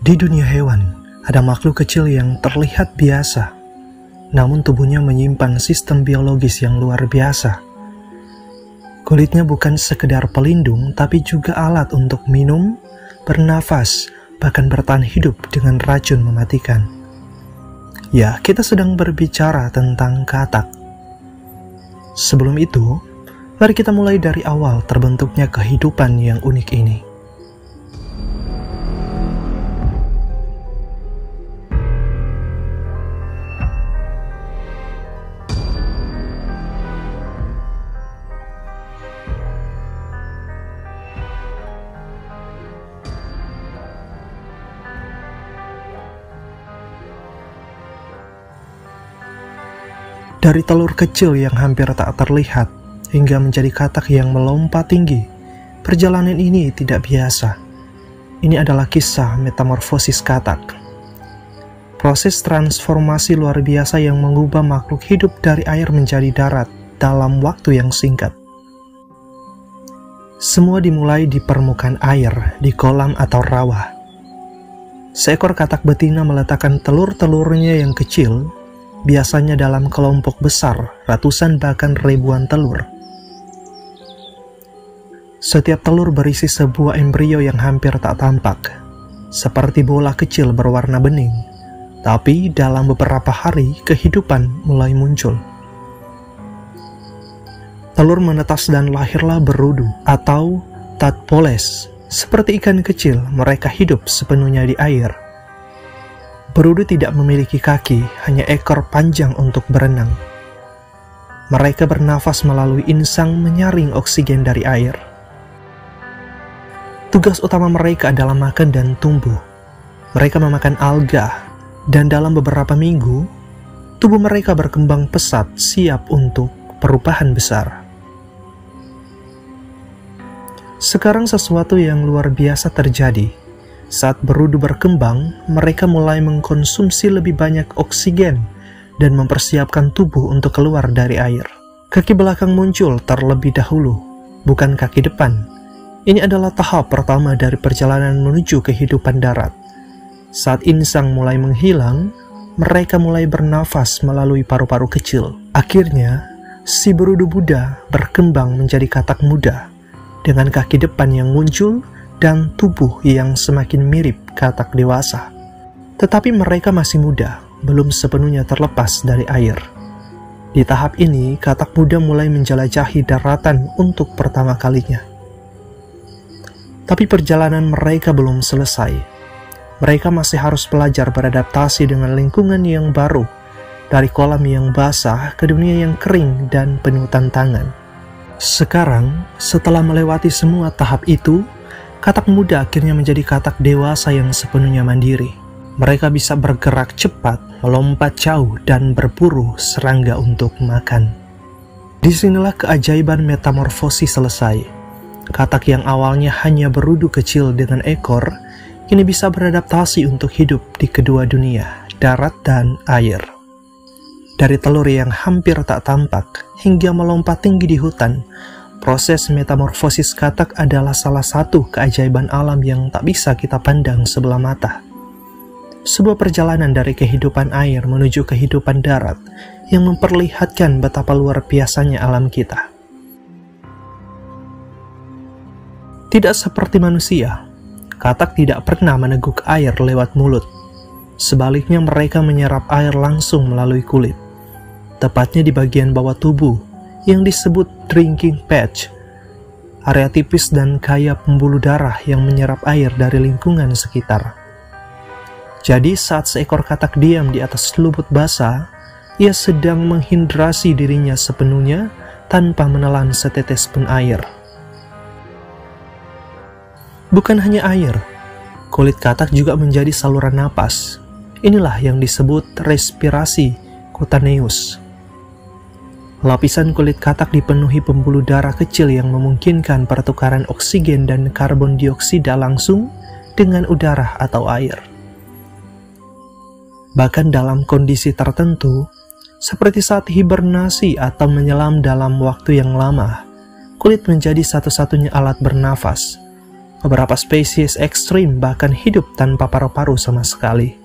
Di dunia hewan, ada makhluk kecil yang terlihat biasa, namun tubuhnya menyimpan sistem biologis yang luar biasa. Kulitnya bukan sekedar pelindung, tapi juga alat untuk minum, bernafas, bahkan bertahan hidup dengan racun mematikan. Ya, kita sedang berbicara tentang katak. Sebelum itu, mari kita mulai dari awal terbentuknya kehidupan yang unik ini. Dari telur kecil yang hampir tak terlihat, hingga menjadi katak yang melompat tinggi, perjalanan ini tidak biasa. Ini adalah kisah metamorfosis katak. Proses transformasi luar biasa yang mengubah makhluk hidup dari air menjadi darat dalam waktu yang singkat. Semua dimulai di permukaan air, di kolam atau rawa. Seekor katak betina meletakkan telur-telurnya yang kecil, biasanya dalam kelompok besar, ratusan bahkan ribuan telur. Setiap telur berisi sebuah embrio yang hampir tak tampak, seperti bola kecil berwarna bening. Tapi dalam beberapa hari, kehidupan mulai muncul. Telur menetas dan lahirlah berudu atau tadpoles. Seperti ikan kecil, mereka hidup sepenuhnya di air. Berudu tidak memiliki kaki, hanya ekor panjang untuk berenang. Mereka bernafas melalui insang menyaring oksigen dari air. Tugas utama mereka adalah makan dan tumbuh. Mereka memakan alga, dan dalam beberapa minggu, tubuh mereka berkembang pesat siap untuk perubahan besar. Sekarang sesuatu yang luar biasa terjadi. Saat berudu berkembang, mereka mulai mengkonsumsi lebih banyak oksigen dan mempersiapkan tubuh untuk keluar dari air. Kaki belakang muncul terlebih dahulu, bukan kaki depan. Ini adalah tahap pertama dari perjalanan menuju kehidupan darat. Saat insang mulai menghilang, mereka mulai bernafas melalui paru-paru kecil. Akhirnya, si berudu Buddha berkembang menjadi katak muda, dengan kaki depan yang muncul dan tubuh yang semakin mirip katak dewasa. Tetapi mereka masih muda, belum sepenuhnya terlepas dari air. Di tahap ini, katak muda mulai menjelajahi daratan untuk pertama kalinya. Tapi perjalanan mereka belum selesai. Mereka masih harus belajar beradaptasi dengan lingkungan yang baru, dari kolam yang basah ke dunia yang kering dan penuh tantangan. Sekarang, setelah melewati semua tahap itu, katak muda akhirnya menjadi katak dewasa yang sepenuhnya mandiri. Mereka bisa bergerak cepat, melompat jauh, dan berburu serangga untuk makan. Disinilah keajaiban metamorfosis selesai. Katak yang awalnya hanya berudu kecil dengan ekor, kini bisa beradaptasi untuk hidup di kedua dunia, darat dan air. Dari telur yang hampir tak tampak, hingga melompat tinggi di hutan, proses metamorfosis katak adalah salah satu keajaiban alam yang tak bisa kita pandang sebelah mata. Sebuah perjalanan dari kehidupan air menuju kehidupan darat yang memperlihatkan betapa luar biasanya alam kita. Tidak seperti manusia, katak tidak pernah meneguk air lewat mulut. Sebaliknya mereka menyerap air langsung melalui kulit, tepatnya di bagian bawah tubuh yang disebut drinking patch, area tipis dan kaya pembuluh darah yang menyerap air dari lingkungan sekitar. Jadi saat seekor katak diam di atas lumut basah, ia sedang menghidrasi dirinya sepenuhnya tanpa menelan setetes pun air. Bukan hanya air, kulit katak juga menjadi saluran napas. Inilah yang disebut respirasi cutaneous. Lapisan kulit katak dipenuhi pembuluh darah kecil yang memungkinkan pertukaran oksigen dan karbon dioksida langsung dengan udara atau air. Bahkan dalam kondisi tertentu, seperti saat hibernasi atau menyelam dalam waktu yang lama, kulit menjadi satu-satunya alat bernafas. Beberapa spesies ekstrim bahkan hidup tanpa paru-paru sama sekali.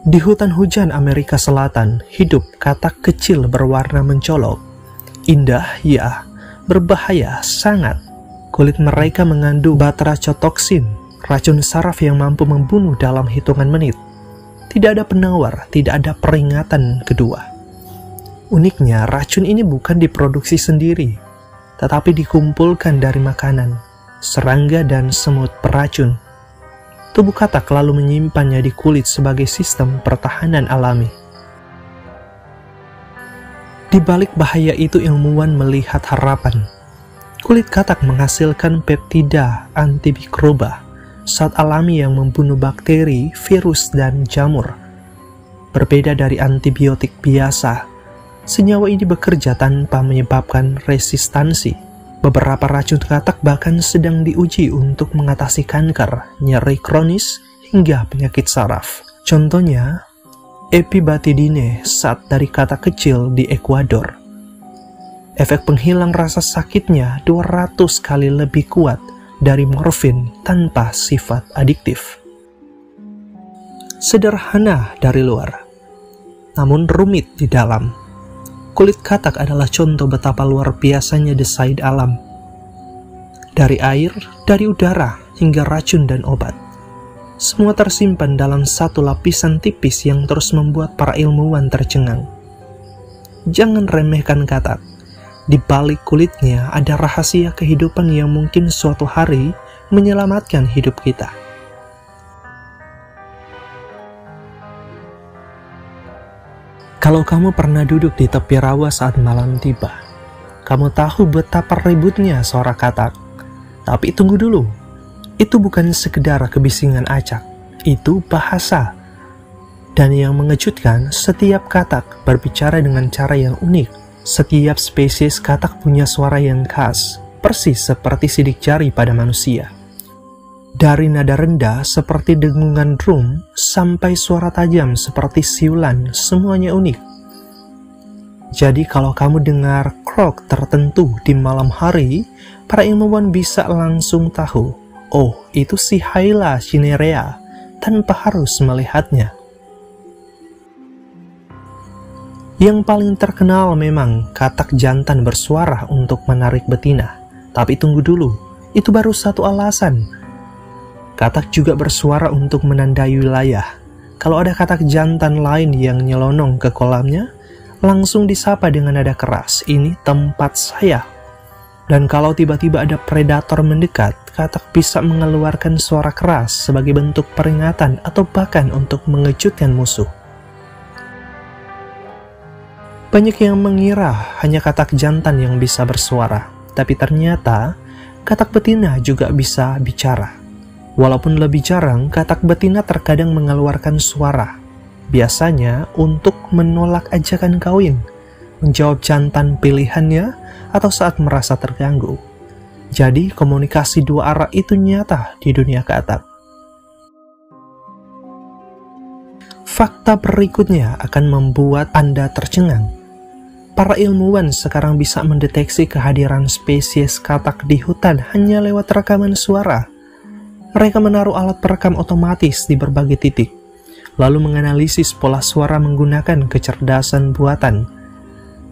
Di hutan hujan Amerika Selatan, hidup katak kecil berwarna mencolok. Indah, ya, berbahaya sangat. Kulit mereka mengandung batrachotoksin, racun saraf yang mampu membunuh dalam hitungan menit. Tidak ada penawar, tidak ada peringatan kedua. Uniknya, racun ini bukan diproduksi sendiri, tetapi dikumpulkan dari makanan, serangga dan semut beracun. Tubuh katak lalu menyimpannya di kulit sebagai sistem pertahanan alami. Di balik bahaya itu ilmuwan melihat harapan. Kulit katak menghasilkan peptida antimikroba, zat alami yang membunuh bakteri, virus, dan jamur. Berbeda dari antibiotik biasa, senyawa ini bekerja tanpa menyebabkan resistansi. Beberapa racun katak bahkan sedang diuji untuk mengatasi kanker, nyeri kronis, hingga penyakit saraf. Contohnya, epibatidine, zat dari katak kecil di Ekuador. Efek penghilang rasa sakitnya 200 kali lebih kuat dari morfin tanpa sifat adiktif. Sederhana dari luar, namun rumit di dalam. Kulit katak adalah contoh betapa luar biasanya desain alam. Dari air, dari udara, hingga racun dan obat. Semua tersimpan dalam satu lapisan tipis yang terus membuat para ilmuwan tercengang. Jangan remehkan katak. Di balik kulitnya ada rahasia kehidupan yang mungkin suatu hari menyelamatkan hidup kita. Kalau kamu pernah duduk di tepi rawa saat malam tiba, kamu tahu betapa ributnya suara katak. Tapi tunggu dulu, itu bukan sekedar kebisingan acak, itu bahasa. Dan yang mengejutkan, setiap katak berbicara dengan cara yang unik. Setiap spesies katak punya suara yang khas, persis seperti sidik jari pada manusia. Dari nada rendah seperti dengungan drum, sampai suara tajam seperti siulan, semuanya unik. Jadi kalau kamu dengar krok tertentu di malam hari, para ilmuwan bisa langsung tahu, oh itu si Hyla cinerea, tanpa harus melihatnya. Yang paling terkenal memang katak jantan bersuara untuk menarik betina. Tapi tunggu dulu, itu baru satu alasan. Katak juga bersuara untuk menandai wilayah. Kalau ada katak jantan lain yang nyelonong ke kolamnya, langsung disapa dengan nada keras, ini tempat saya. Dan kalau tiba-tiba ada predator mendekat, katak bisa mengeluarkan suara keras sebagai bentuk peringatan atau bahkan untuk mengejutkan musuh. Banyak yang mengira hanya katak jantan yang bisa bersuara, tapi ternyata katak betina juga bisa bicara. Walaupun lebih jarang, katak betina terkadang mengeluarkan suara. Biasanya untuk menolak ajakan kawin, menjawab jantan pilihannya, atau saat merasa terganggu. Jadi komunikasi dua arah itu nyata di dunia katak. Fakta berikutnya akan membuat Anda tercengang. Para ilmuwan sekarang bisa mendeteksi kehadiran spesies katak di hutan hanya lewat rekaman suara. Mereka menaruh alat perekam otomatis di berbagai titik, lalu menganalisis pola suara menggunakan kecerdasan buatan.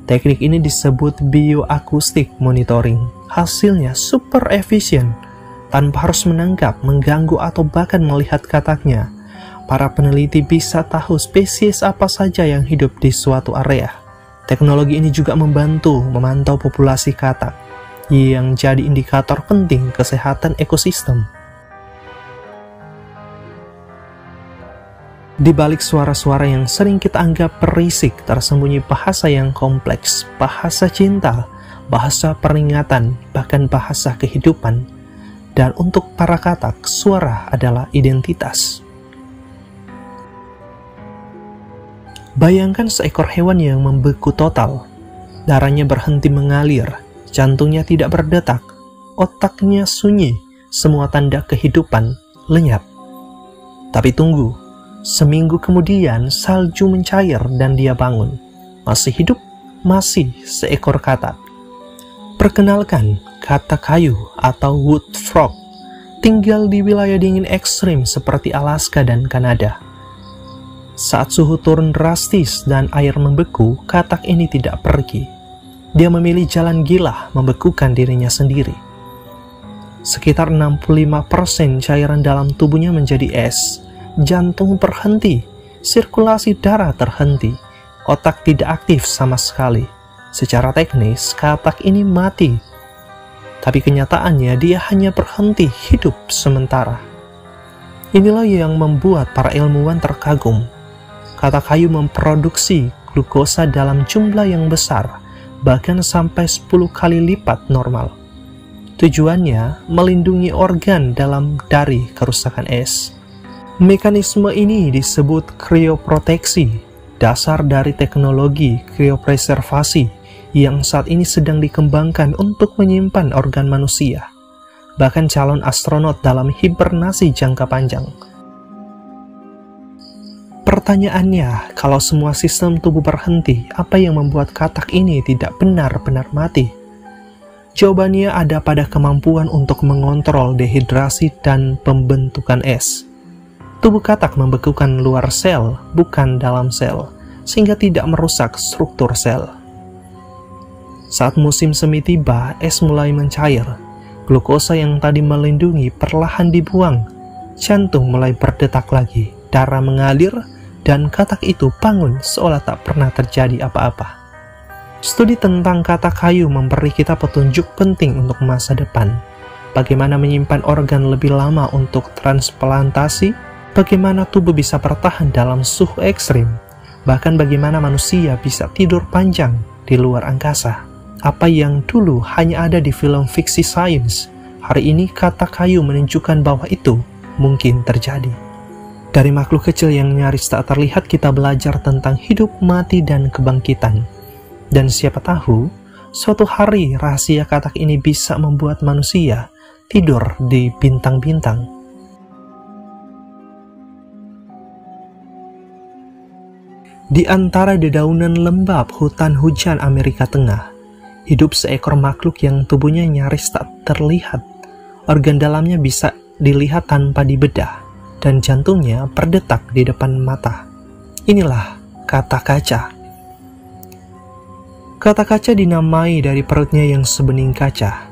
Teknik ini disebut bioakustik monitoring. Hasilnya super efisien, tanpa harus menangkap, mengganggu, atau bahkan melihat kataknya. Para peneliti bisa tahu spesies apa saja yang hidup di suatu area. Teknologi ini juga membantu memantau populasi katak, yang jadi indikator penting kesehatan ekosistem. Di balik suara-suara yang sering kita anggap berisik, tersembunyi bahasa yang kompleks, bahasa cinta, bahasa peringatan, bahkan bahasa kehidupan. Dan untuk para katak, suara adalah identitas. Bayangkan seekor hewan yang membeku total. Darahnya berhenti mengalir, jantungnya tidak berdetak, otaknya sunyi, semua tanda kehidupan lenyap. Tapi tunggu, seminggu kemudian salju mencair dan dia bangun. Masih hidup, masih seekor katak. Perkenalkan, katak kayu atau wood frog tinggal di wilayah dingin ekstrim seperti Alaska dan Kanada. Saat suhu turun drastis dan air membeku, katak ini tidak pergi. Dia memilih jalan gila membekukan dirinya sendiri. Sekitar 65% cairan dalam tubuhnya menjadi es, jantung terhenti, sirkulasi darah terhenti, otak tidak aktif sama sekali. Secara teknis, katak ini mati. Tapi kenyataannya dia hanya berhenti hidup sementara. Inilah yang membuat para ilmuwan terkagum. Katak kayu memproduksi glukosa dalam jumlah yang besar, bahkan sampai 10 kali lipat normal. Tujuannya melindungi organ dari kerusakan es. Mekanisme ini disebut krioproteksi, dasar dari teknologi kriopreservasi yang saat ini sedang dikembangkan untuk menyimpan organ manusia, bahkan calon astronot dalam hibernasi jangka panjang. Pertanyaannya, kalau semua sistem tubuh berhenti, apa yang membuat katak ini tidak benar-benar mati? Jawabannya ada pada kemampuan untuk mengontrol dehidrasi dan pembentukan es. Tubuh katak membekukan luar sel, bukan dalam sel, sehingga tidak merusak struktur sel. Saat musim semi tiba, es mulai mencair. Glukosa yang tadi melindungi perlahan dibuang. Jantung mulai berdetak lagi, darah mengalir, dan katak itu bangun seolah tak pernah terjadi apa-apa. Studi tentang katak kayu memberi kita petunjuk penting untuk masa depan. Bagaimana menyimpan organ lebih lama untuk transplantasi, bagaimana tubuh bisa bertahan dalam suhu ekstrim, bahkan bagaimana manusia bisa tidur panjang di luar angkasa. Apa yang dulu hanya ada di film fiksi sains, hari ini katak kayu menunjukkan bahwa itu mungkin terjadi. Dari makhluk kecil yang nyaris tak terlihat, kita belajar tentang hidup, mati, dan kebangkitan. Dan siapa tahu, suatu hari rahasia katak ini bisa membuat manusia tidur di bintang-bintang. Di antara dedaunan lembab hutan hujan Amerika Tengah, hidup seekor makhluk yang tubuhnya nyaris tak terlihat. Organ dalamnya bisa dilihat tanpa dibedah, dan jantungnya berdetak di depan mata. Inilah katak kaca. Katak kaca dinamai dari perutnya yang sebening kaca.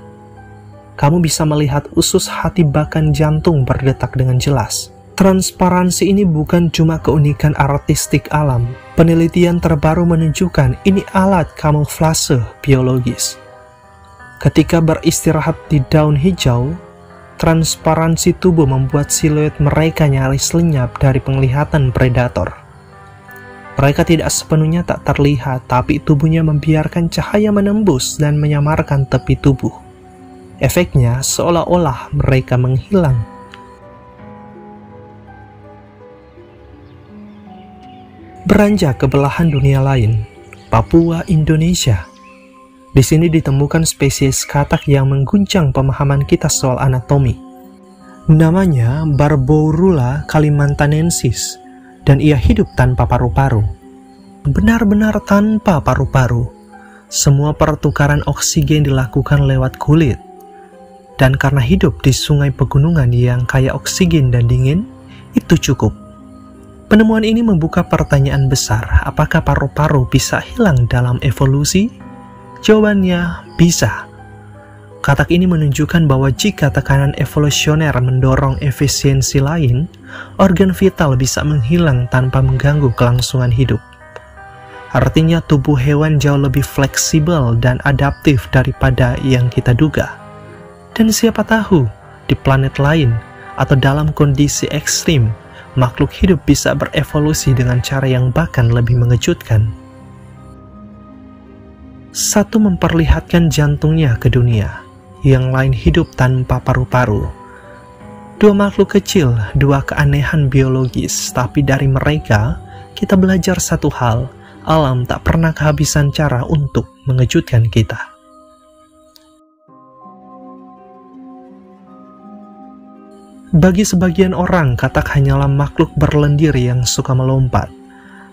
Kamu bisa melihat usus hati bahkan jantung berdetak dengan jelas. Transparansi ini bukan cuma keunikan artistik alam. Penelitian terbaru menunjukkan ini alat kamuflase biologis. Ketika beristirahat di daun hijau, transparansi tubuh membuat siluet mereka nyaris lenyap dari penglihatan predator. Mereka tidak sepenuhnya tak terlihat, tapi tubuhnya membiarkan cahaya menembus dan menyamarkan tepi tubuh. Efeknya seolah-olah mereka menghilang. Beranjak ke belahan dunia lain, Papua, Indonesia. Di sini ditemukan spesies katak yang mengguncang pemahaman kita soal anatomi. Namanya Barbourula kalimantanensis, dan ia hidup tanpa paru-paru. Benar-benar tanpa paru-paru. Semua pertukaran oksigen dilakukan lewat kulit. Dan karena hidup di sungai pegunungan yang kaya oksigen dan dingin, itu cukup. Penemuan ini membuka pertanyaan besar, apakah paru-paru bisa hilang dalam evolusi? Jawabannya, bisa. Katak ini menunjukkan bahwa jika tekanan evolusioner mendorong efisiensi lain, organ vital bisa menghilang tanpa mengganggu kelangsungan hidup. Artinya tubuh hewan jauh lebih fleksibel dan adaptif daripada yang kita duga. Dan siapa tahu, di planet lain atau dalam kondisi ekstrim, makhluk hidup bisa berevolusi dengan cara yang bahkan lebih mengejutkan. Satu memperlihatkan jantungnya ke dunia, yang lain hidup tanpa paru-paru. Dua makhluk kecil, dua keanehan biologis, tapi dari mereka kita belajar satu hal, alam tak pernah kehabisan cara untuk mengejutkan kita. Bagi sebagian orang, katak hanyalah makhluk berlendir yang suka melompat.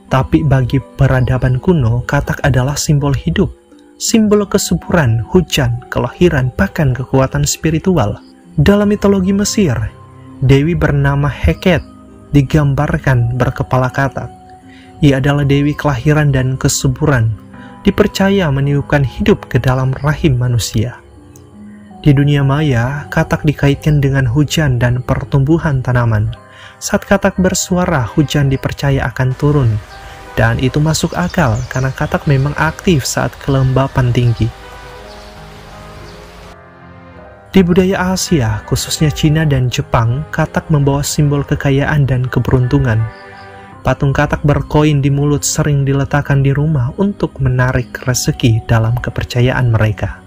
Tapi bagi peradaban kuno, katak adalah simbol hidup, simbol kesuburan, hujan, kelahiran, bahkan kekuatan spiritual. Dalam mitologi Mesir, dewi bernama Heket digambarkan berkepala katak. Ia adalah dewi kelahiran dan kesuburan, dipercaya meniupkan hidup ke dalam rahim manusia. Di dunia maya, katak dikaitkan dengan hujan dan pertumbuhan tanaman. Saat katak bersuara, hujan dipercaya akan turun, dan itu masuk akal karena katak memang aktif saat kelembapan tinggi. Di budaya Asia, khususnya Cina dan Jepang, katak membawa simbol kekayaan dan keberuntungan. Patung katak berkoin di mulut sering diletakkan di rumah untuk menarik rezeki dalam kepercayaan mereka.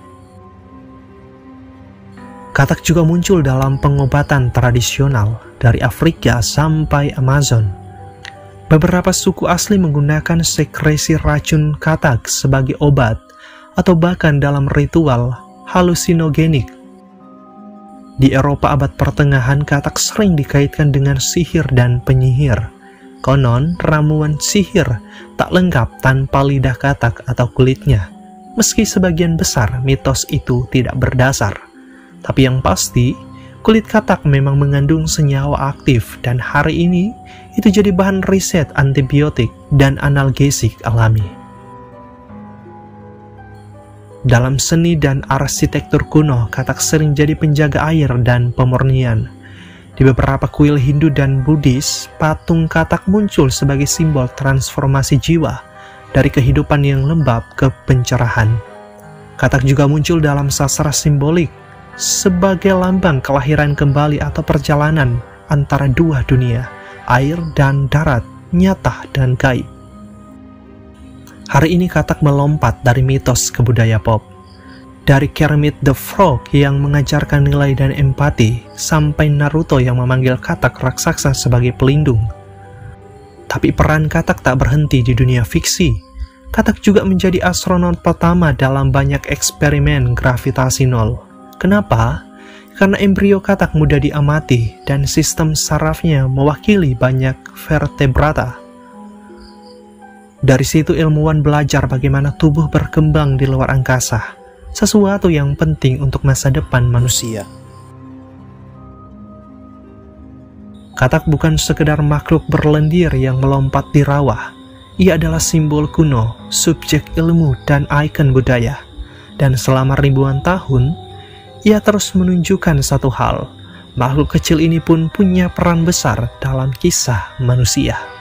Katak juga muncul dalam pengobatan tradisional dari Afrika sampai Amazon. Beberapa suku asli menggunakan sekresi racun katak sebagai obat atau bahkan dalam ritual halusinogenik. Di Eropa abad pertengahan, katak sering dikaitkan dengan sihir dan penyihir. Konon, ramuan sihir tak lengkap tanpa lidah katak atau kulitnya. Meski sebagian besar mitos itu tidak berdasar. Tapi yang pasti, kulit katak memang mengandung senyawa aktif dan hari ini itu jadi bahan riset antibiotik dan analgesik alami. Dalam seni dan arsitektur kuno, katak sering jadi penjaga air dan pemurnian. Di beberapa kuil Hindu dan Buddhis, patung katak muncul sebagai simbol transformasi jiwa dari kehidupan yang lembab ke pencerahan. Katak juga muncul dalam sastra simbolik sebagai lambang kelahiran kembali atau perjalanan antara dua dunia, air dan darat, nyata dan gaib. Hari ini katak melompat dari mitos ke budaya pop. Dari Kermit the Frog yang mengajarkan nilai dan empati, sampai Naruto yang memanggil katak raksasa sebagai pelindung. Tapi peran katak tak berhenti di dunia fiksi. Katak juga menjadi astronot pertama dalam banyak eksperimen gravitasi nol. Kenapa? Karena embrio katak mudah diamati dan sistem sarafnya mewakili banyak vertebrata. Dari situ ilmuwan belajar bagaimana tubuh berkembang di luar angkasa, sesuatu yang penting untuk masa depan manusia. Katak bukan sekedar makhluk berlendir yang melompat di rawa. Ia adalah simbol kuno, subjek ilmu, dan ikon budaya. Dan selama ribuan tahun, ia terus menunjukkan satu hal, makhluk kecil ini pun punya peran besar dalam kisah manusia.